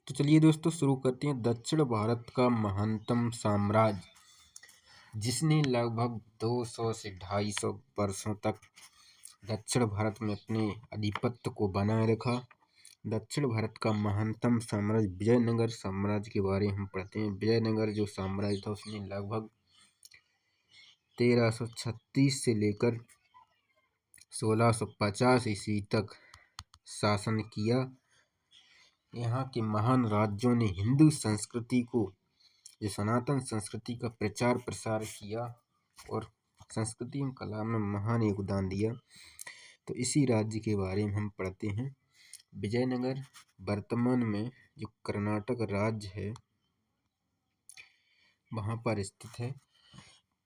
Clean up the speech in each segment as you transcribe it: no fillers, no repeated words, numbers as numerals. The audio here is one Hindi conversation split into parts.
तो चलिए दोस्तों शुरू करते हैं। दक्षिण भारत का महानतम साम्राज्य जिसने लगभग 200 से 250 वर्षों तक दक्षिण भारत में अपने आधिपत्य को बनाए रखा। दक्षिण भारत का महानतम साम्राज्य विजयनगर साम्राज्य के बारे में हम पढ़ते हैं। विजयनगर जो साम्राज्य था उसने लगभग 1336 से लेकर 1650 ईस्वी तक शासन किया। यहाँ के महान राज्यों ने हिंदू संस्कृति को, जो सनातन संस्कृति का प्रचार प्रसार किया और संस्कृति एवं कला में महान योगदान दिया। तो इसी राज्य के बारे में हम पढ़ते हैं। विजयनगर वर्तमान में जो कर्नाटक राज्य है वहाँ पर स्थित है।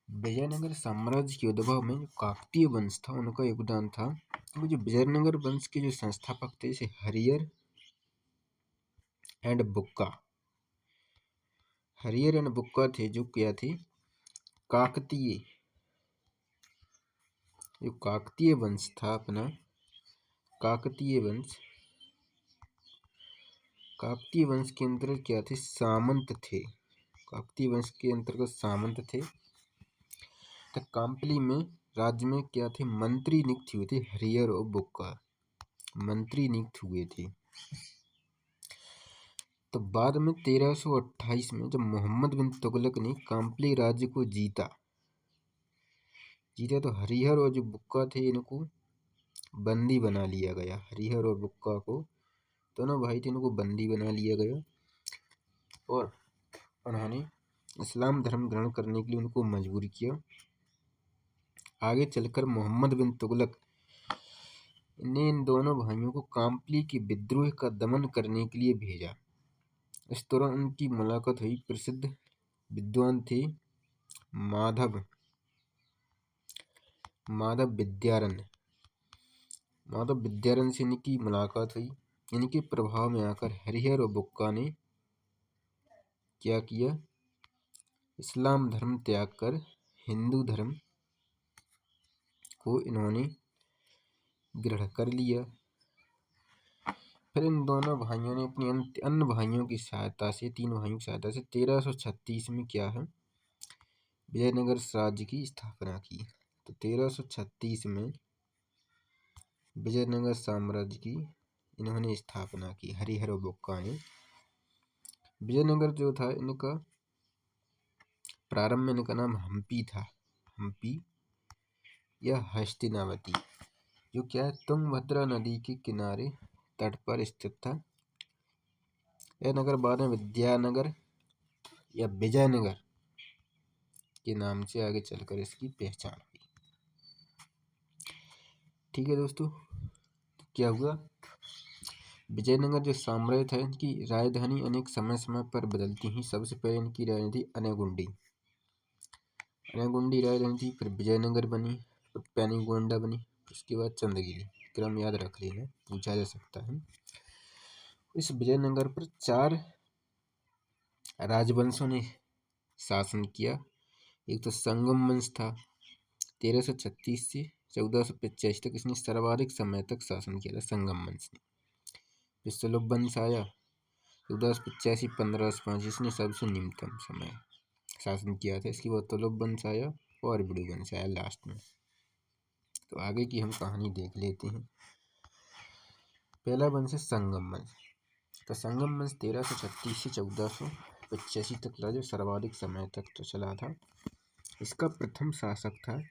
विजयनगर साम्राज्य के उद्भव में जो काकतीय वंश था उनका योगदान था। वो जो विजयनगर वंश के जो संस्थापक थे जैसे हरियर एंड बुक्का थे, जो क्या थे काकतीय वंश था अपना। काकतीय वंश के अंतर्गत क्या थे, सामंत थे। काकतीय वंश के अंतर्गत सामंत थे। तो काम्पली में राज्य में क्या थे, मंत्री नियुक्त हुए थे। हरियर और बुक्का मंत्री नियुक्त हुए थे। तो बाद में 1328 में जब मोहम्मद बिन तुगलक ने काम्पली राज्य को जीता तो हरिहर और जो बुक्का थे इनको बंदी बना लिया गया। हरिहर और बुक्का को, दोनों भाई थे, इनको बंदी बना लिया गया और उन्होंने इस्लाम धर्म ग्रहण करने के लिए उनको मजबूर किया। आगे चलकर मोहम्मद बिन तुगलक ने इन दोनों भाइयों को काम्पली के विद्रोह का दमन करने के लिए भेजा। इस दौरान उनकी मुलाकात हुई प्रसिद्ध विद्वान थे माधव विद्यारण्य से इनकी मुलाकात हुई। इनके प्रभाव में आकर हरिहर और बुक्का ने क्या किया, इस्लाम धर्म त्याग कर हिंदू धर्म को इन्होंने ग्रहण कर लिया। फिर इन दोनों भाइयों ने अपनी अन्य भाइयों की सहायता से, 3 भाइयों की सहायता से 1336 में क्या है, विजयनगर राज्य की स्थापना की। तो 1336 में विजयनगर साम्राज्य की इन्होंने स्थापना की, हरिहर और बुक्का ने। विजयनगर जो था इनका प्रारंभ में इनका नाम हम्पी था, हम्पी या हस्तिनावती, जो क्या है तुंगभद्रा नदी के किनारे तट पर स्थित था। यह नगर बाद में विद्यानगर या विजयनगर के नाम से आगे चलकर इसकी पहचान हुई। ठीक है दोस्तों, तो क्या हुआ, विजयनगर जो साम्राज्य था इनकी राजधानी अनेक समय समय पर बदलती ही। सबसे पहले इनकी राजधानी थी अनेगुंडी राजधानी थी। फिर विजयनगर बनी, फिर पेनीगोंडा बनी, उसके बाद चंद्रगिरी। क्रम याद रख लेना, पूछा जा सकता है। इस विजयनगर पर 4 राजवंशों ने शासन किया। एक तो संगम वंश था, 1336 से 1485 तक इसने सर्वाधिक समय तक शासन किया था, संगम वंश ने। फिर सुलभ वंश आया 1485-1505, इसने सबसे निम्नतम समय शासन किया था। इसके बाद तुलुप वंश आया और बिडू वंश आया लास्ट में। तो आगे की हम कहानी देख लेते हैं। पहला वंश है संगम वंश। तो संगम वंश 1336 से 1485 तक चला, जो सर्वाधिक समय तक तो चला था। इसका प्रथम शासक था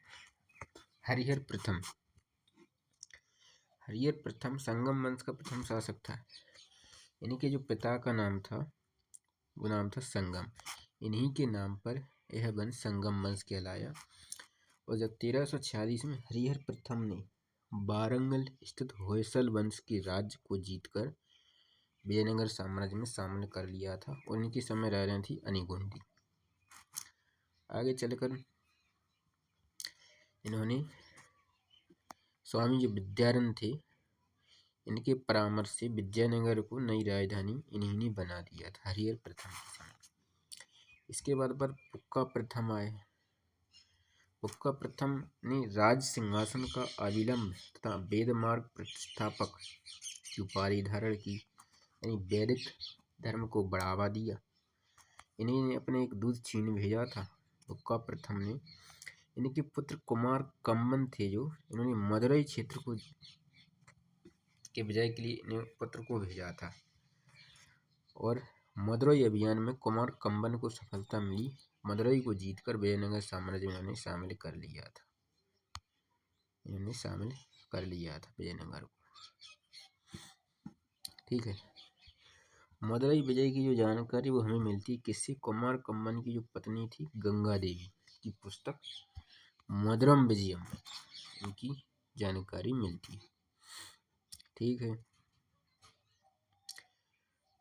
हरिहर प्रथम संगम वंश का प्रथम शासक था। इनके जो पिता का नाम था वो नाम था संगम। इन्हीं के नाम पर यह वंश संगम वंश कहलाया। और जब 1346 में हरिहर प्रथम ने वारंगल स्थित होयसल वंश के राज्य को जीतकर विजयनगर साम्राज्य में शामिल कर लिया था और इनकी समय राजधानी थी अनेगुंडी। आगे चलकर इन्होंने स्वामी जो विद्यारण्य थे इनके परामर्श से विजयनगर को नई राजधानी इन्हीं ने बना दिया था, हरिहर प्रथम के समय। इसके बाद पर बुक्का प्रथम आए। बुक्का प्रथम ने राज सिंहासन का अविलंब तथा वेद मार्ग प्रतिष्ठापक की उपाधि धारण की, यानी वैदिक धर्म को बढ़ावा दिया। इन्हीं ने अपने एक दूत छीन भेजा था। बुक्का प्रथम ने इनके पुत्र कुमार कम्बन थे, जो इन्होंने मदुरई क्षेत्र को के विजय के लिए इन्हें पुत्र को भेजा था, और मदुरई अभियान में कुमार कम्बन को सफलता मिली। मदुरई को जीतकर विजयनगर साम्राज्य में इन्होंने शामिल कर लिया था। विजयनगर को। ठीक है। मदुरई विजय की जो जानकारी वो हमें मिलती है किससे? कुमार कम्बन की जो पत्नी थी गंगा देवी की पुस्तक मधुरम विजयम में इनकी जानकारी मिलती है। ठीक है।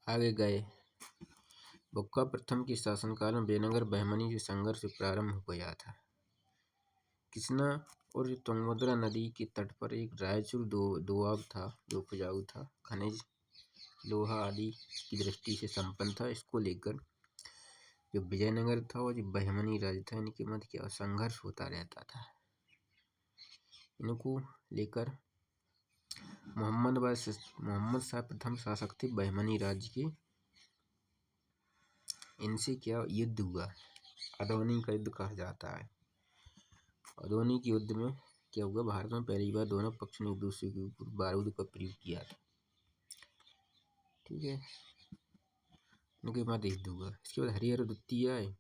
आगे गए। बुक्का प्रथम के शासनकाल में विजयनगर बहमनी से संघर्ष प्रारंभ हो गया था। कृष्णा और तुंगभद्रा नदी के तट पर एक रायचूर दोआब था, जो उपजाऊ था, खनिज, लोहा आदि की दृष्टि से संपन्न था। इसको लेकर जो विजयनगर था और जो बहमनी राज्य था, इनके मध्य क्या संघर्ष होता रहता था। इनको लेकर मोहम्मद शाह प्रथम शासक थे बहमनी राज्य के। इनसे क्या युद्ध हुआ? अदौनी का युद्ध कहा जाता है। अदौनी के युद्ध में क्या हुआ? भारत में पहली बार दोनों पक्ष ने एक दूसरे के ऊपर बारूद का प्रयोग किया था। ठीक है। उनके बाद युद्ध हुआ। इसके बाद हरिहर द्वितीय आए।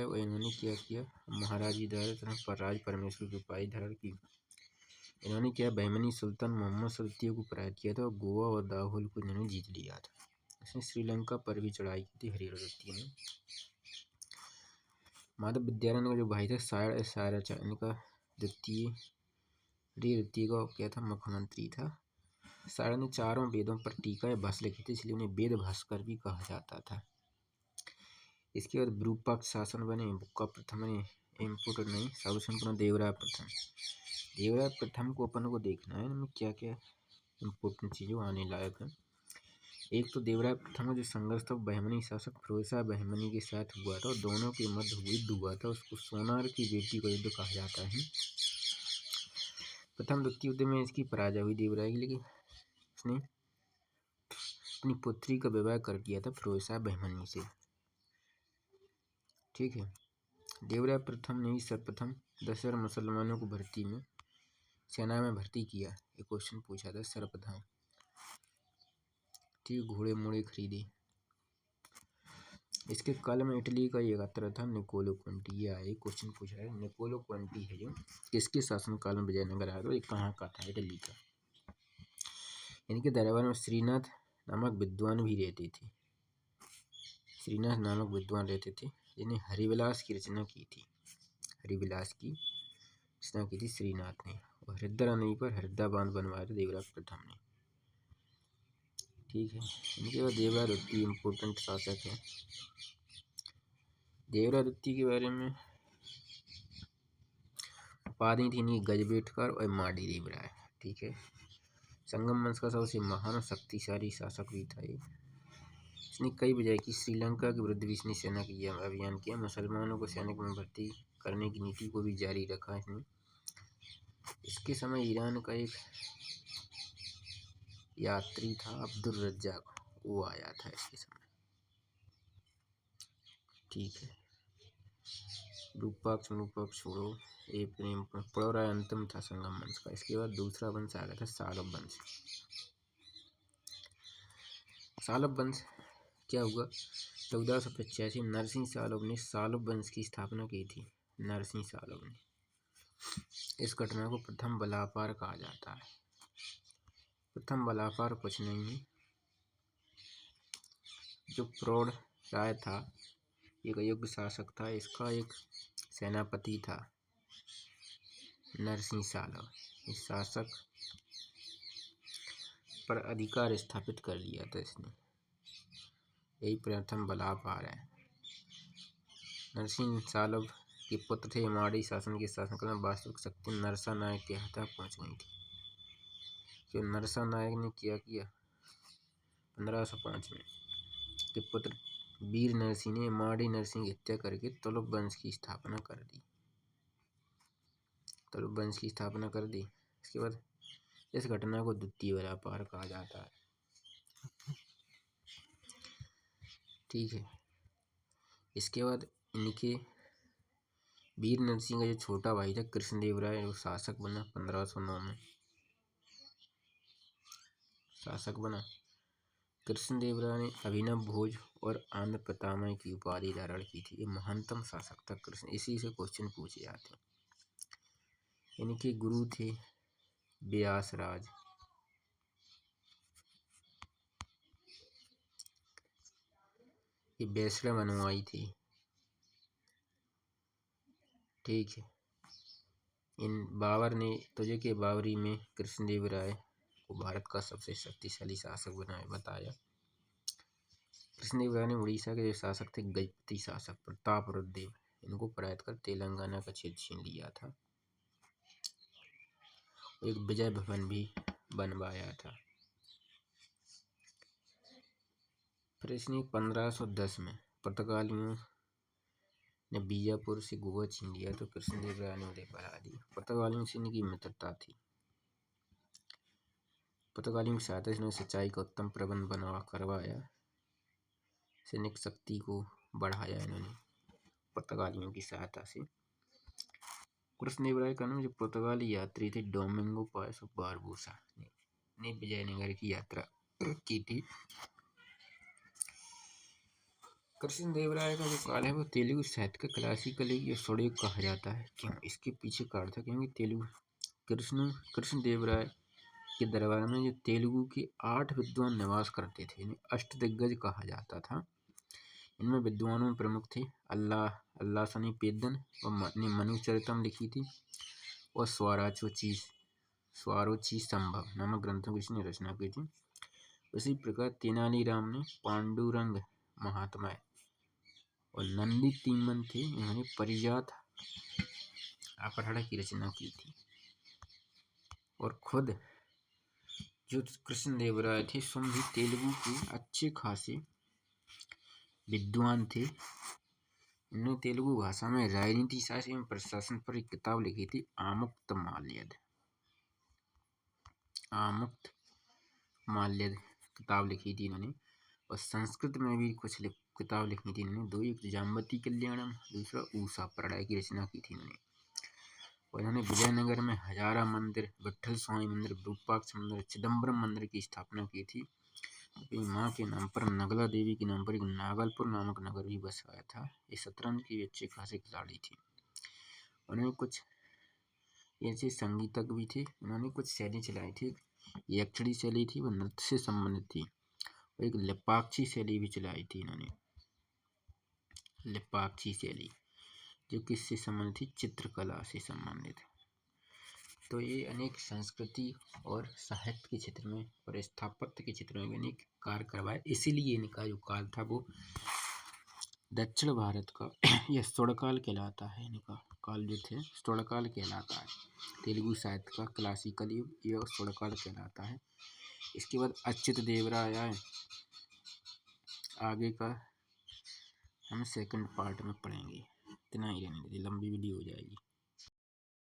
और इन्होंने क्या किया? महाराजी पर राज परमेश्वर की उपाधि धारण की। इन्होंने क्या? बहमनी सुल्तान मोहम्मद शा द्वितीय को पराजित किया था और गोवा और दाहोद को इन्होंने जीत लिया था। इसने श्रीलंका पर भी चढ़ाई की थी हरिहर द्वितीय ने। माधव विद्यारण्य का जो भाई था सायराचा, इनका द्वितीय का क्या था? मुख्यमंत्री था। सायरा ने चारों वेदों पर टीका या भाष्य लिखी थी, इसलिए उन्हें वेद भास्कर भी कहा जाता था। इसके बाद विरूपाक्ष शासन बने। बुक्का प्रथम ने इम्पोर्टेंट नहीं, सबसे इम्पोर्टेंट देवराय प्रथम को अपन को देखना है। इनमें क्या क्या इम्पोर्टेंट चीज़ें आने लायक है। एक तो देवराय प्रथम जो संघर्ष था बहमनी शासक फिरोज शाह बहमनी के साथ हुआ था, और दोनों के मध्य युद्ध हुआ था। उसको सोनार की बेटी का युद्ध कहा जाता है। प्रथम द्वितीय युद्ध में इसकी पराजय हुई देवराय की, लेकिन उसने अपनी पुत्री का विवाह कर दिया था फिरोज शाह बहमनी से। ठीक है। देवराय प्रथम ने ही सर्वप्रथम 10,000 मुसलमानों को सेना में भर्ती किया। एक क्वेश्चन पूछा था सर्वप्रथम। ठीक, घोड़े मोड़े खरीदे। इसके काल में इटली का यात्रा था निकोलो क्विंटी। ये आए क्वेश्चन पूछा है। निकोलो क्विंटी है जो किसके शासन काल में विजयनगर आया था? ये कहाँ का था? इटली का। इनके दरबार में श्रीनाथ नामक विद्वान भी रहते थे। जिन्हें हरिविलास की रचना की थी। श्रीनाथ ने। और हरिद्रा नदी पर हरिद्रा बांध बनवाया था देवराय प्रथम ने। ठीक है। इनके बाद देवराय द्वितीय इम्पोर्टेंट शासक है। देवराय द्वितीय के बारे में उपाधि थी इनकी गजबेटकर और माडी देवराय। ठीक है। संगम वंश का सबसे महान और शक्तिशाली शासक भी था ये। इसने कई विजय की। श्रीलंका के विरुद्ध भी इसने सेना की अभियान किया। मुसलमानों को सैनिक में भर्ती करने की नीति को भी जारी रखा इसने। इसके समय ईरान का एक यात्री था अब्दुल रज्जाक, वो आया था इसके समय। ठीक है। रूपाक्ष छोड़ो। ये प्रेम पड़ोराय अंतिम था संगम वंश का। इसके बाद दूसरा वंश आ गया था सालव वंश। सालव वंश क्या हुआ? 1485 नरसिंह सालव ने सालव वंश की स्थापना की थी। नरसिंह सालव ने। इस घटना को प्रथम बलापार कहा जाता है। प्रथम बलापार कुछ नहीं है, जो प्रौढ़ राय था, एक अयोग्य शासक था। इसका एक सेनापति था नरसिंह सालव। इस शासक पर अधिकार स्थापित कर लिया था इसने। यही प्रथम बलापार है। नरसिंह सालव के पुत्र थे। माड़ी शासन के शासनकाल में वास्तविक शक्ति नरसा नायक के हाथ पहुंच गई थी। जो नरसा नायक ने क्या किया? 1505 में के पुत्र वीर नरसिंह ने माड़ी नरसिंह की हत्या करके तुलुप वंश की स्थापना कर दी। इसके बाद इस घटना को द्वितीय बलापार कहा जाता है। ठीक है। इसके बाद इनके वीर नरसिंह का जो छोटा भाई था कृष्णदेव राय, वो शासक बना 1509 में। शासक बना। कृष्णदेव राय ने अभिनव भोज और आंध्र पितामह की उपाधि धारण की थी। ये महानतम शासक था कृष्ण, इसी से क्वेश्चन पूछे जाते हैं। इनके गुरु थे व्यासराज। ये वैष्णव अनुयायी थे। ठीक है। इन बाबर ने तुझे के बाबरी में कृष्णदेव राय को भारत का सबसे शक्तिशाली शासक बताया। कृष्णदेव राय ने उड़ीसा के जो शासक थे गजपति शासक प्रतापरुद्र, इनको पराजित कर तेलंगाना का क्षेत्र छीन लिया था। एक विजय भवन भी बनवाया था। फिर इसने 1510 में पुर्तगालियों ने बीजापुर से गोवा छीन लिया तो कृष्णदेव राय ने उन्हें हरा दिया। पुर्तगालियों से इनकी मित्रता थी। पुर्तगालियों की सहायता से सिंचाई का उत्तम प्रबंध करवाया। सैनिक शक्ति को बढ़ाया इन्होंने पुर्तगालियों की सहायता से। कृष्णदेव राय का नाम जो पुर्तगाली यात्री थे डोमिंगो पास बारबोसा ने विजयनगर की यात्रा की थी। कृष्णदेव राय का जो काल है वो तेलुगु साहित्य का क्लासिकल या स्वरयुग कहा जाता है। क्यों? इसके पीछे कारण था क्योंकि तेलुगु कृष्णदेव राय के दरबार में जो तेलुगु के 8 विद्वान निवास करते थे, इन्हें अष्टदिग्गज कहा जाता था। इनमें विद्वानों में प्रमुख थे अल्लासनी पेद्दन ने मनुचरितम लिखी थी और स्वारोची संभव नामक ग्रंथों की इसने रचना की थी। उसी प्रकार तेनालीराम ने पांडुरंग महात्मा और नंदी तीमन थे, इन्होंने परिजात अपहरण की रचना की थी। और खुद जो कृष्णदेव राय थे स्वयं भी तेलुगु के अच्छे खासे विद्वान थे। इन्होंने तेलुगु भाषा में राजनीति शास्त्र एवं प्रशासन पर एक किताब लिखी थी आमुक्त माल्यद किताब लिखी थी इन्होंने। और संस्कृत में भी कुछ किताब लिखी थी इन्होंने दो, एक जाम्बती कल्याणम, दूसरा ऊषा प्रणय की रचना की थी इन्होंने। और इन्होंने विजयनगर में हजारा मंदिर, विठल स्वामी मंदिर, विरूपाक्ष मंदिर, चिदम्बरम मंदिर की स्थापना की थी। अपनी माँ के नाम पर नगला देवी के नाम पर एक नागलपुर नामक नगर भी बसवाया था। ये शतरंज की अच्छे खासे खिलाड़ी थी। उन्होंने कुछ ऐसे संगीतज्ञ भी थे। उन्होंने कुछ शैली चलाई थी। यक्षिणी शैली थी, वह नृत्य से संबंधित थी। और एक लिपाक्षी शैली भी चलाई थी इन्होंने। लिपाक्षी शैली जो किससे संबंधित थी? चित्रकला से संबंधित। तो ये अनेक संस्कृति और साहित्य के क्षेत्र में और स्थापत्य के क्षेत्र में अनेक कार्य करवाए। इसीलिए इनका जो काल था वो दक्षिण भारत का यह स्वर्णकाल कहलाता है। इनका काल जो थे स्वर्णकाल कहलाता है। तेलुगु साहित्य का क्लासिकल युग यह स्वर्णकाल कहलाता है। इसके बाद अच्युत देव राय आए। आगे का हम सेकंड पार्ट में पढ़ेंगे। इतना ही रहने दीजिए, लंबी वीडियो हो जाएगी।